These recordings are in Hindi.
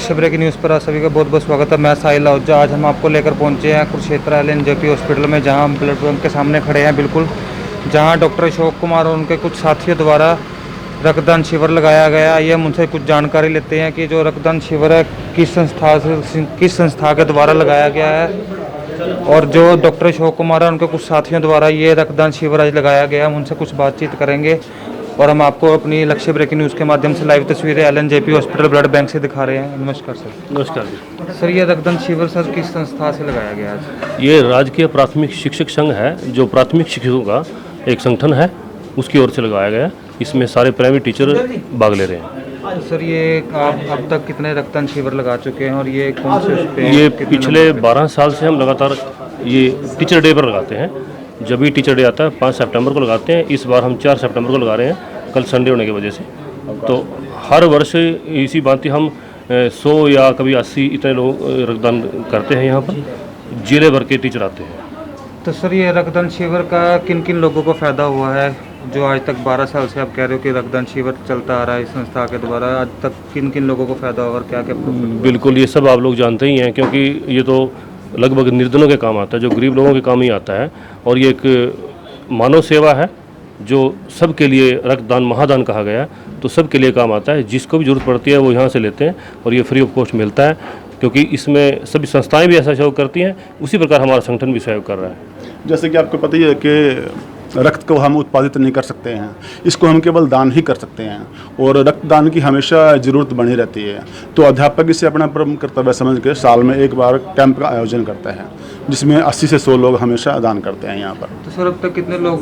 लक्ष्य ब्रेकिंग न्यूज़ पर आप सभी का बहुत बहुत स्वागत है। मैं साहिल आहूजा। आज हम आपको लेकर पहुंचे हैं कुरुक्षेत्र एलएनजेपी हॉस्पिटल में, जहां हम ब्लड बैंक के सामने खड़े हैं बिल्कुल, जहां डॉक्टर अशोक कुमार और उनके कुछ साथियों द्वारा रक्तदान शिविर लगाया गया। ये हम उनसे कुछ जानकारी लेते हैं कि जो रक्तदान शिविर है किस संस्था के द्वारा लगाया गया है, और जो डॉक्टर अशोक कुमार है उनके कुछ साथियों द्वारा ये रक्तदान शिविर आज लगाया गया। हम उनसे कुछ बातचीत करेंगे और हम आपको अपनी लक्ष्य ब्रेकिंग न्यूज़ के माध्यम से लाइव तस्वीरें एलएनजेपी हॉस्पिटल ब्लड बैंक से दिखा रहे हैं। नमस्कार सर। नमस्कार जी। सर, ये रक्तदान शिविर सर किस संस्था से लगाया गया आज? ये राजकीय प्राथमिक शिक्षक संघ है, जो प्राथमिक शिक्षकों का एक संगठन है, उसकी ओर से लगाया गया। इसमें सारे प्राइवेट टीचर भाग ले रहे हैं। सर, ये आप अब तक कितने रक्तदान शिविर लगा चुके हैं और ये कौन से? ये पिछले 12 साल से हम लगातार ये टीचर डे पर लगाते हैं। जब भी टीचर डे आता है 5 सितंबर को लगाते हैं। इस बार हम 4 सितंबर को लगा रहे हैं, कल संडे होने की वजह से। तो हर वर्ष इसी भांति हम 100 या कभी 80 इतने लोग रक्तदान करते हैं। यहाँ पर जिले भर के टीचर आते हैं। तो सर, ये रक्तदान शिविर का किन किन लोगों को फ़ायदा हुआ है? जो आज तक 12 साल से आप कह रहे हो कि रक्तदान शिविर चलता आ रहा है इस संस्था के द्वारा, आज तक किन किन लोगों को फ़ायदा हुआ और क्या क्या? बिल्कुल, ये सब आप लोग जानते ही हैं, क्योंकि ये तो लगभग निर्धनों के काम आता है, जो गरीब लोगों के काम ही आता है। और ये एक मानव सेवा है जो सबके लिए रक्तदान महादान कहा गया है, तो सबके लिए काम आता है। जिसको भी जरूरत पड़ती है वो यहाँ से लेते हैं और ये फ्री ऑफ कॉस्ट मिलता है, क्योंकि इसमें सभी संस्थाएं भी ऐसा सहयोग करती हैं। उसी प्रकार हमारा संगठन भी सहयोग कर रहा है। जैसे कि आपको पता ही है कि रक्त को हम उत्पादित नहीं कर सकते हैं, इसको हम केवल दान ही कर सकते हैं, और रक्तदान की हमेशा ज़रूरत बनी रहती है। तो अध्यापक इसे अपना प्रमुख कर्तव्य समझ के साल में एक बार कैंप का आयोजन करता है, जिसमें 80 से 100 लोग हमेशा दान करते हैं यहाँ पर। तो सर, अब तक कितने लोग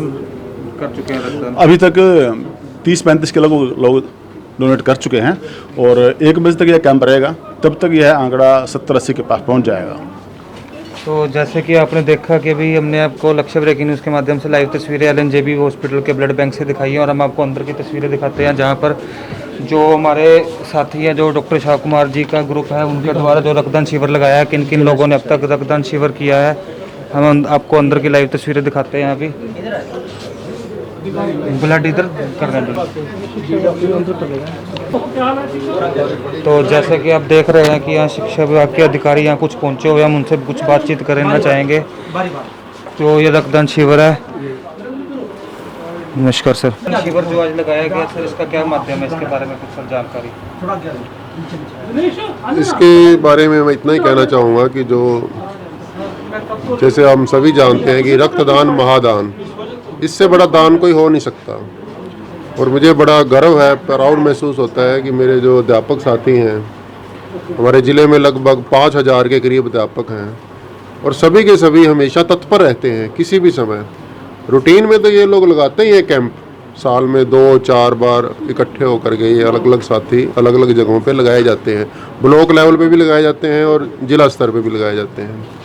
कर चुके हैं रक्तदान? अभी तक 30-35 के लोग डोनेट कर चुके हैं, और 1 बजे तक यह कैंप रहेगा। तब तक यह आंकड़ा 70-80 के पास पहुँच जाएगा। तो जैसे कि आपने देखा कि अभी हमने आपको लक्ष्य ब्रेकिंग न्यूज़ के माध्यम से लाइव तस्वीरें एलएनजेपी हॉस्पिटल के ब्लड बैंक से दिखाई हैं, और हम आपको अंदर की तस्वीरें दिखाते हैं, जहां पर जो हमारे साथी हैं, जो डॉक्टर अशोक कुमार जी का ग्रुप है, उनके द्वारा जो रक्तदान शिविर लगाया है, किन किन लोगों ने अब तक रक्तदान शिविर किया है, हम आपको अंदर की लाइव तस्वीरें दिखाते हैं। अभी ब्लड इधर कर रहे हैं। तो जैसे कि आप देख रहे हैं कि यहाँ शिक्षा विभाग के अधिकारी यहाँ कुछ पहुँचे हुए हैं, हम उनसे कुछ बातचीत करना चाहेंगे। तो ये रक्तदान शिविर है। नमस्कार सर। शिविर जो आज लगाया गया सर, इसका क्या माध्यम है, इसके बारे में कुछ सर जानकारी? इसके बारे में मैं इतना ही कहना चाहूँगा कि जैसे हम सभी जानते हैं कि रक्तदान महादान, इससे बड़ा दान कोई हो नहीं सकता। और मुझे बड़ा गर्व है, प्राउड महसूस होता है कि मेरे जो अध्यापक साथी हैं, हमारे ज़िले में लगभग 5000 के करीब अध्यापक हैं, और सभी के सभी हमेशा तत्पर रहते हैं किसी भी समय। रूटीन में तो ये लोग लगाते ही हैं कैंप, साल में 2-4 बार इकट्ठे होकर के ये अलग अलग साथी अलग अलग जगहों पे लगाए जाते हैं। ब्लॉक लेवल पे भी लगाए जाते हैं और ज़िला स्तर पे भी लगाए जाते हैं।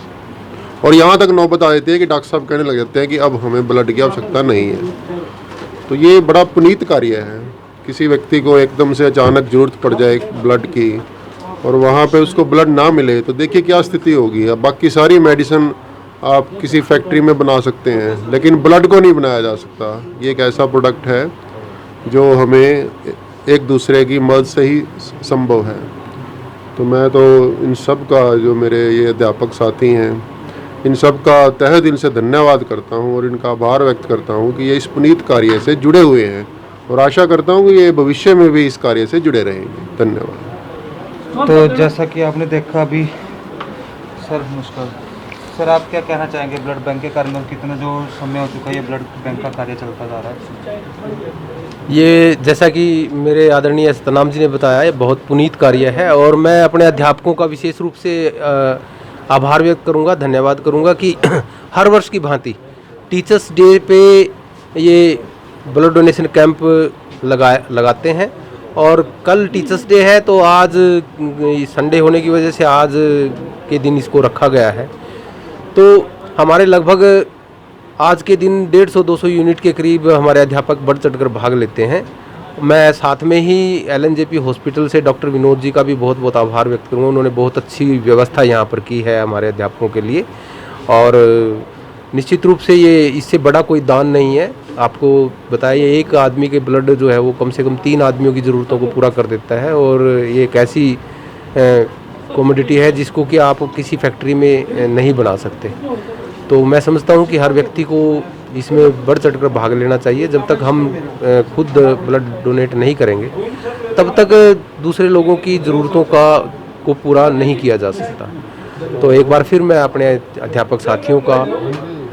और यहाँ तक नौबत आ जाती है कि डॉक्टर साहब कहने लग जाते हैं कि अब हमें ब्लड की आवश्यकता नहीं है। तो ये बड़ा पुनीत कार्य है। किसी व्यक्ति को एकदम से अचानक ज़रूरत पड़ जाए ब्लड की, और वहाँ पे उसको ब्लड ना मिले, तो देखिए क्या स्थिति होगी। अब बाकी सारी मेडिसिन आप किसी फैक्ट्री में बना सकते हैं, लेकिन ब्लड को नहीं बनाया जा सकता। ये एक ऐसा प्रोडक्ट है जो हमें एक दूसरे की मदद से ही संभव है। तो मैं तो इन सब का, जो मेरे ये अध्यापक साथी हैं, इन सब का तहे दिल से धन्यवाद करता हूं और इनका आभार व्यक्त करता हूं कि ये इस पुनीत कार्य से जुड़े हुए हैं, और आशा करता हूं कि ये भविष्य में भी इस कार्य से जुड़े रहेंगे। धन्यवाद। तो जैसा कि आपने देखा अभी सर, नमस्कार सर, आप क्या कहना चाहेंगे ब्लड बैंक के कार्य में? कितना जो समय हो चुका है ये ब्लड बैंक का कार्य चलता जा रहा है? ये जैसा कि मेरे आदरणीय सतनाम जी ने बताया, ये बहुत पुनीत कार्य है, और मैं अपने अध्यापकों का विशेष रूप से आभार व्यक्त करूंगा, धन्यवाद करूंगा कि हर वर्ष की भांति टीचर्स डे पे ये ब्लड डोनेशन कैंप लगाते हैं। और कल टीचर्स डे है, तो आज संडे होने की वजह से आज के दिन इसको रखा गया है। तो हमारे लगभग आज के दिन 150-200 यूनिट के करीब हमारे अध्यापक बढ़ चढ़कर भाग लेते हैं। मैं साथ में ही एलएनजेपी हॉस्पिटल से डॉक्टर विनोद जी का भी बहुत बहुत आभार व्यक्त करूँगा। उन्होंने बहुत अच्छी व्यवस्था यहाँ पर की है हमारे अध्यापकों के लिए, और निश्चित रूप से ये इससे बड़ा कोई दान नहीं है। आपको बताइए, एक आदमी के ब्लड जो है वो कम से कम 3 आदमियों की ज़रूरतों को पूरा कर देता है, और ये एक ऐसी कमोडिटी है जिसको कि आप किसी फैक्ट्री में नहीं बना सकते। तो मैं समझता हूँ कि हर व्यक्ति को इसमें बढ़ चढ़कर भाग लेना चाहिए। जब तक हम खुद ब्लड डोनेट नहीं करेंगे तब तक दूसरे लोगों की ज़रूरतों को पूरा नहीं किया जा सकता। तो एक बार फिर मैं अपने अध्यापक साथियों का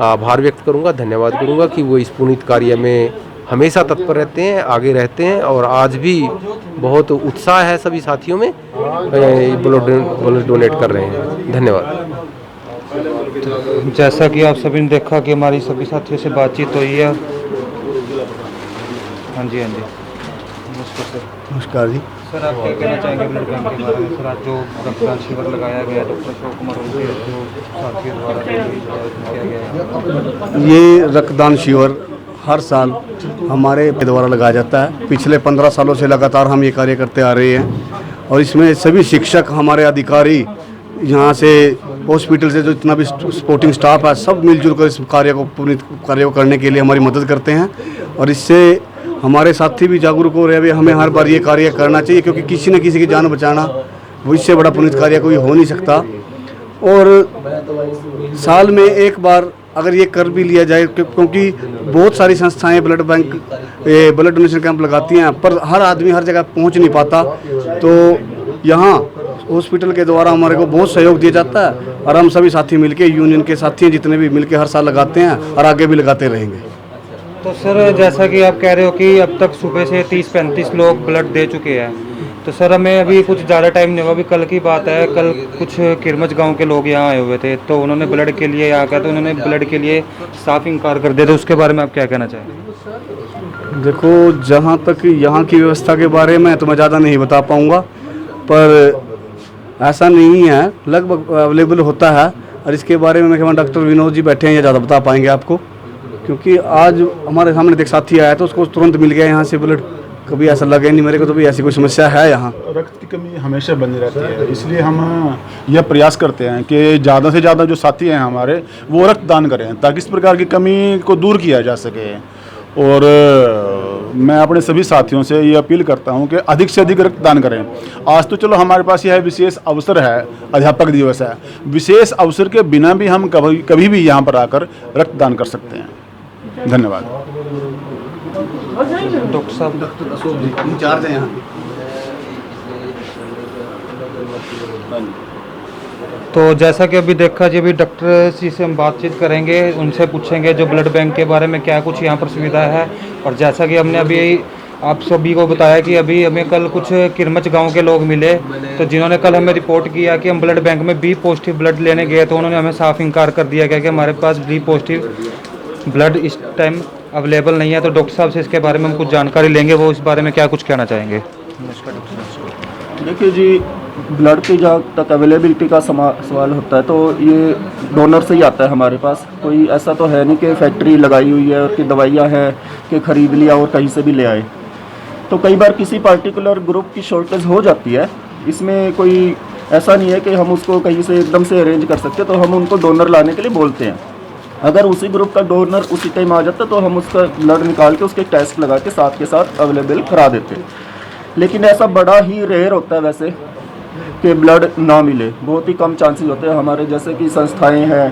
आभार व्यक्त करूंगा, धन्यवाद करूंगा कि वो इस पुनीत कार्य में हमेशा तत्पर रहते हैं, आगे रहते हैं और आज भी बहुत उत्साह है सभी साथियों में, ब्लड डोनेट कर रहे हैं। धन्यवाद। जैसा कि आप सभी ने देखा कि हमारी सभी साथियों से बातचीत हुई है। हाँ जी, हाँ जी, नमस्कार सर। नमस्कार जी। सर, आप क्या कहना चाहेंगे ब्लड बैंक के बारे में? सर, आज जो रक्तदान शिविर लगाया गया डॉक्टर अशोक कुमार उनके जो साथियों द्वारा किया गया है, ये रक्तदान शिविर हर साल हमारे द्वारा लगाया जाता है। पिछले 15 सालों से लगातार हम ये कार्य करते आ रहे हैं और इसमें सभी शिक्षक, हमारे अधिकारी, यहाँ से हॉस्पिटल से जो इतना भी सपोर्टिंग स्टाफ है, सब मिलजुल कर इस कार्य को करने के लिए हमारी मदद करते हैं। और इससे हमारे साथी भी जागरूक हो रहे हैं। हमें हर बार ये कार्य करना चाहिए क्योंकि किसी न किसी की जान बचाना, वो इससे बड़ा पुनीत कार्य कोई हो नहीं सकता। और साल में एक बार अगर ये कर भी लिया जाए, क्योंकि बहुत सारी संस्थाएं blood bank blood donation camp लगाती हैं, पर हर आदमी हर जगह पहुंच नहीं पाता। तो यहाँ हॉस्पिटल के द्वारा हमारे को बहुत सहयोग दिया जाता है और हम सभी साथी मिलके, यूनियन के साथी हैं जितने भी, मिलके हर साल लगाते हैं और आगे भी लगाते रहेंगे। तो सर, जैसा कि आप कह रहे हो कि अब तक सुबह से 30-35 लोग ब्लड दे चुके हैं, तो सर हमें अभी कुछ ज़्यादा टाइम नहीं हुआ। अभी कल की बात है, कल कुछ किरमच गांव के लोग यहाँ आए हुए थे, तो उन्होंने ब्लड के लिए यहाँ क्या, तो उन्होंने ब्लड के लिए साफ इनकार कर दिया। तो उसके बारे में आप क्या कहना चाहेंगे? देखो, जहाँ तक यहाँ की व्यवस्था के बारे में तो मैं ज़्यादा नहीं बता पाऊँगा, पर ऐसा नहीं है, लगभग अवेलेबल होता है। और इसके बारे में मैं डॉक्टर विनोद जी बैठे हैं, ये ज़्यादा बता पाएंगे आपको, क्योंकि आज हमारे सामने एक साथी आया तो उसको तुरंत मिल गया यहाँ से ब्लड। कभी ऐसा लगे नहीं मेरे को तो भी ऐसी कोई समस्या है यहाँ। रक्त की कमी हमेशा बनी रहती है, इसलिए हम यह प्रयास करते हैं कि ज़्यादा से ज़्यादा जो साथी हैं हमारे वो रक्तदान करें ताकि इस प्रकार की कमी को दूर किया जा सके। और मैं अपने सभी साथियों से ये अपील करता हूँ कि अधिक से अधिक रक्तदान करें। आज तो चलो हमारे पास यह विशेष अवसर है, अध्यापक दिवस है, विशेष अवसर के बिना भी हम कभी भी यहाँ पर आकर रक्तदान कर सकते हैं। धन्यवाद। डॉक्टर साहब, डॉक्टर अशोक जी इंचार्ज हैं यहाँ। तो जैसा कि अभी देखा जी, अभी डॉक्टर जी से हम बातचीत करेंगे, उनसे पूछेंगे जो ब्लड बैंक के बारे में क्या कुछ यहाँ पर सुविधा है। और जैसा कि हमने अभी आप सभी को बताया कि अभी हमें कल कुछ किरमच गांव के लोग मिले, तो जिन्होंने कल हमें रिपोर्ट किया कि हम ब्लड बैंक में बी पॉजिटिव ब्लड लेने गए, तो उन्होंने हमें साफ इनकार कर दिया गया कि हमारे पास बी पॉजिटिव ब्लड इस टाइम अवेलेबल नहीं है। तो डॉक्टर साहब से इसके बारे में हम कुछ जानकारी लेंगे, वो इस बारे में क्या कुछ कहना चाहेंगे? नमस्कार डॉक्टर साहब। देखिए जी, ब्लड की जहाँ तक अवेलेबिलिटी का सवाल होता है तो ये डोनर से ही आता है हमारे पास। कोई ऐसा तो है नहीं कि फैक्ट्री लगाई हुई है और कि दवाइयाँ हैं कि ख़रीद लिया और कहीं से भी ले आए। तो कई बार किसी पार्टिकुलर ग्रुप की शॉर्टेज हो जाती है। इसमें कोई ऐसा नहीं है कि हम उसको कहीं से एकदम से अरेंज कर सकते, तो हम उनको डोनर लाने के लिए बोलते हैं। अगर उसी ग्रुप का डोनर उसी टाइम आ जाता तो हम उसका ब्लड निकाल के उसके टेस्ट लगा के साथ अवेलेबल करा देते। लेकिन ऐसा बड़ा ही रेयर होता है वैसे कि ब्लड ना मिले, बहुत ही कम चांसेस होते हैं। हमारे जैसे कि संस्थाएं हैं,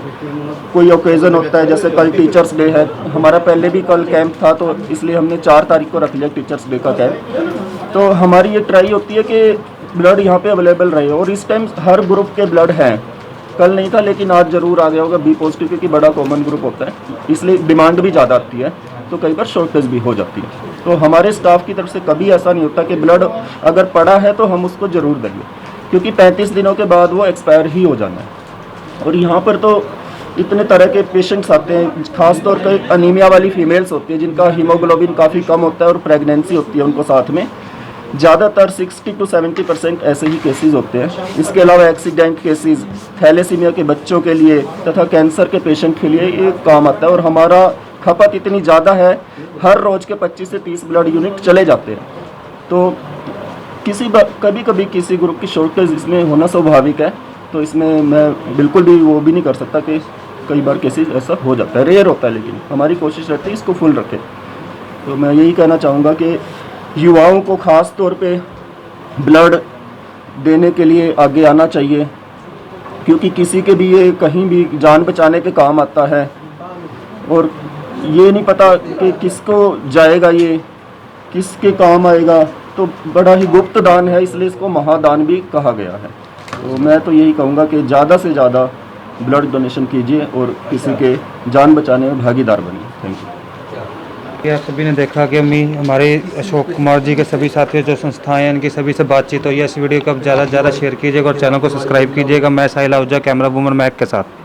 कोई ओकेज़न होता है, जैसे कल टीचर्स डे है, हमारा पहले भी कल कैंप था तो इसलिए हमने 4 तारीख को रख लिया टीचर्स डे का कैंप। तो हमारी ये ट्राई होती है कि ब्लड यहाँ पे अवेलेबल रहे। और इस टाइम हर ग्रुप के ब्लड हैं, कल नहीं था लेकिन आज ज़रूर आ गया होगा बी पॉजिटिव, क्योंकि बड़ा कॉमन ग्रुप होता है, इसलिए डिमांड भी ज़्यादा आती है, तो कई बार शॉर्टेज भी हो जाती है। तो हमारे स्टाफ की तरफ से कभी ऐसा नहीं होता कि ब्लड अगर पड़ा है तो हम उसको ज़रूर देंगे, क्योंकि 35 दिनों के बाद वो एक्सपायर ही हो जाना है। और यहाँ पर तो इतने तरह के पेशेंट्स आते हैं, खासतौर पर अनीमिया वाली फीमेल्स होती है जिनका हीमोग्लोबिन काफ़ी कम होता है और प्रेगनेंसी होती है उनको साथ में। ज़्यादातर 60 to 70% ऐसे ही केसेस होते हैं। इसके अलावा एक्सीडेंट केसेस, थैलेसीमिया के बच्चों के लिए तथा कैंसर के पेशेंट के लिए ये काम आता है। और हमारा खपत इतनी ज़्यादा है, हर रोज़ के 25 से 30 ब्लड यूनिट चले जाते हैं। तो कभी कभी किसी ग्रुप की शॉर्टेज इसमें होना स्वाभाविक है, तो इसमें मैं बिल्कुल भी वो भी नहीं कर सकता कि कई बार केसेस ऐसा हो जाता है, रेयर होता है, लेकिन हमारी कोशिश रहती है इसको फुल रखें। तो मैं यही कहना चाहूँगा कि युवाओं को ख़ास तौर पे ब्लड देने के लिए आगे आना चाहिए, क्योंकि किसी के भी ये कहीं भी जान बचाने के काम आता है और ये नहीं पता कि किसको जाएगा, ये किसके काम आएगा। तो बड़ा ही गुप्त दान है, इसलिए इसको महादान भी कहा गया है। तो मैं तो यही कहूँगा कि ज़्यादा से ज़्यादा ब्लड डोनेशन कीजिए और किसी के जान बचाने में भागीदार बनिए। Thank you. आप सभी ने देखा कि हमारे अशोक कुमार जी के सभी साथियों जो संस्थाएं हैं इनकी सभी से बातचीत हुई है। इस वीडियो को आप ज़्यादा से ज़्यादा शेयर कीजिएगा और चैनल को सब्सक्राइब कीजिएगा। मैं साहिल आहूजा, कैमरा वूमन मैक के साथ।